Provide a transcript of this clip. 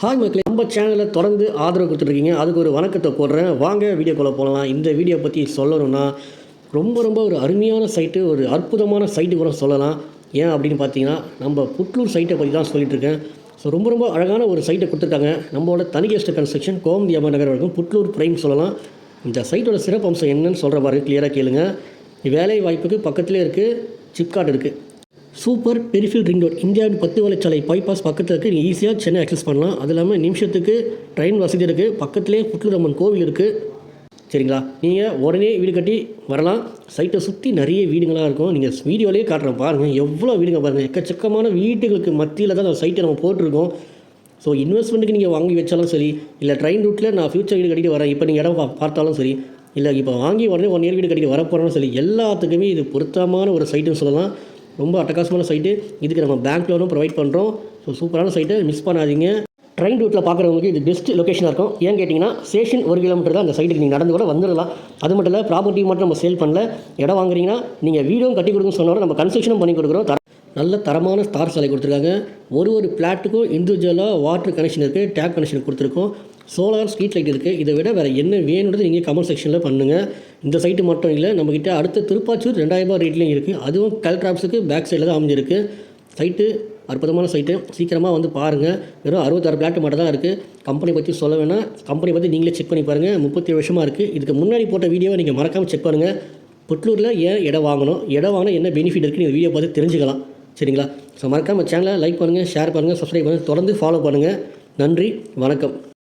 Hi மக்களே, நம்ம சேனலை தொடர்ந்து ஆதரவு கொடுத்துருக்கீங்க. அதுக்கு ஒரு வணக்கத்தை போடுறேன். வாங்க வீடியோக்குள்ளே போகலாம். இந்த வீடியோ பற்றி சொல்லணும்னா ரொம்ப ஒரு அருமையான சைட்டு, ஒரு அற்புதமான சைட்டு கூட சொல்லலாம். ஏன் அப்படின்னு பார்த்தீங்கன்னா, நம்ம புட்லூர் சைட்டை பற்றி தான் சொல்லிட்டுருக்கேன். ஸோ ரொம்ப அழகான ஒரு சைட்டை கொடுத்துருக்காங்க. நம்மளோட தனிகேஸ்ட் கன்ஸ்ட்ரக்ஷன், கோமதி அம்மா நகர் வரைக்கும் புட்லூர் பிரைம் சொல்லலாம். இந்த சைட்டோட சிறப்பு அம்சம் என்னன்னு சொல்கிற மாதிரி கிளியராக கேளுங்க. வேலை வாய்ப்புக்கு பக்கத்துலேயே இருக்குது, சிப்காட் இருக்குது. சூப்பர் பெரிஃபில் ரிங் ரோட், இந்தியாவின் 10 வழிச்சாலை பைபாஸ் பக்கத்தில் இருக்குது. நீங்கள் ஈஸியாக சென்னை அக்சஸ் பண்ணலாம். அது இல்லாமல் நிமிஷத்துக்கு ட்ரெயின் வசதி இருக்குது. பக்கத்துலேயே புட்லூர் அம்மன் கோவில் இருக்குது. சரிங்களா, நீங்கள் உடனே வீடு கட்டி வரலாம். சைட்டை சுற்றி நிறைய வீடுங்களாக இருக்கும். நீங்கள் வீடியோலேயே காட்டுறேன் பாருங்கள், எவ்வளோ வீடுங்க பாருங்கள். எக்கச்சக்கமான வீடுகளுக்கு மத்தியில் தான் அந்த சைட்டை நம்ம போட்டிருக்கோம். ஸோ இன்வெஸ்ட்மெண்ட்டுக்கு நீங்கள் வாங்கி வச்சாலும் சரி, இல்லை ட்ரெயின் ரூட்டில் நான் ஃப்யூச்சர் வீடு கட்டிட்டு வரேன், இப்போ நீங்கள் இடம் பார்த்தாலும் சரி, இல்லை இப்போ வாங்கி உடனே 1 இயர் வீடு கட்டிட்டு வரப்போகிறோம்னு சொல்லி, எல்லாத்துக்குமே இது பொருத்தமான ஒரு சைட்டுன்னு சொல்லலாம். ரொம்ப அட்டகாசமான சைட்டு. இதுக்கு நம்ம பேங்க் லோனும் ப்ரொவைட் பண்ணுறோம். ஸோ சூப்பரான சைட்டை மிஸ் பண்ணாதீங்க. ட்ரெயின் ரூட்டில் பார்க்குறவங்களுக்கு இது பெஸ்ட் லொக்கேஷனாக இருக்கும். ஏன்னு கேட்டிங்கன்னா, ஸ்டேஷன் 1 கிலோமீட்டர் தான் அந்த சைட்டுக்கு நீங்கள் நடந்து கூட வந்துடலாம். அது மட்டும் இல்லை, ப்ராப்பர்ட்டி மட்டும் நம்ம சேல் பண்ணல. இடம் வாங்குறீங்கன்னா நீங்கள் வீடும் கட்டி கொடுக்குன்னு சொன்னாலும் நம்ம கன்ஸ்ட்ரக்ஷனும் பண்ணி கொடுக்குறோம். நல்ல தரமான ஸ்டார் சாலை கொடுத்துருக்காங்க. ஒரு பிளாட்டுக்கும் இண்டிவிஜுவலாக வாட்டர் கனெக்ஷன் இருக்குது, டேப் கனெக்ஷன் கொடுத்துருக்கோம். சோலார் ஸ்ட்ரீட் லைட் இருக்குது. இதை விட வேறு என்ன வேணுன்றது நீங்கள் கமெண்ட் செக்ஷனில் பண்ணுங்கள். இந்த சைட்டு மட்டும் இல்லை, நம்மக்கிட்ட அடுத்த திருப்பாச்சூர் 2000 ரூபாய் ரேட்லேயும் இருக்குது. அதுவும் கல்ட்ராப்ஸுக்கு பேக் சைடில் தான் அமைஞ்சிருக்கு. சைட்டு அற்புதமான சைட்டு, சீக்கிரமாக வந்து பாருங்கள். வெறும் 66 பிளாட்டு மட்டும் தான் இருக்குது. கம்பெனி பற்றி சொல்ல வேணாம், கம்பெனி பற்றி நீங்களே செக் பண்ணி பாருங்கள். 37 வருஷமாக இருக்குது. இதுக்கு முன்னாடி போட்ட வீடியோவை நீங்கள் மறக்காமல் செக் பண்ணுங்கள். புட்லூரில் ஏன் இடம் வாங்கணும், இடம் வாங்கினா என்ன பெனிஃபிட் இருக்குன்னு இந்த வீடியோ பார்த்து தெரிஞ்சுக்கலாம். சரிங்களா? ஸோ மறக்காமல் சேனலை லைக் பண்ணுங்கள், ஷேர் பண்ணுங்கள், சப்ஸ்கிரைப் பண்ணுங்கள், தொடர்ந்து ஃபாலோ பண்ணுங்கள். நன்றி, வணக்கம்.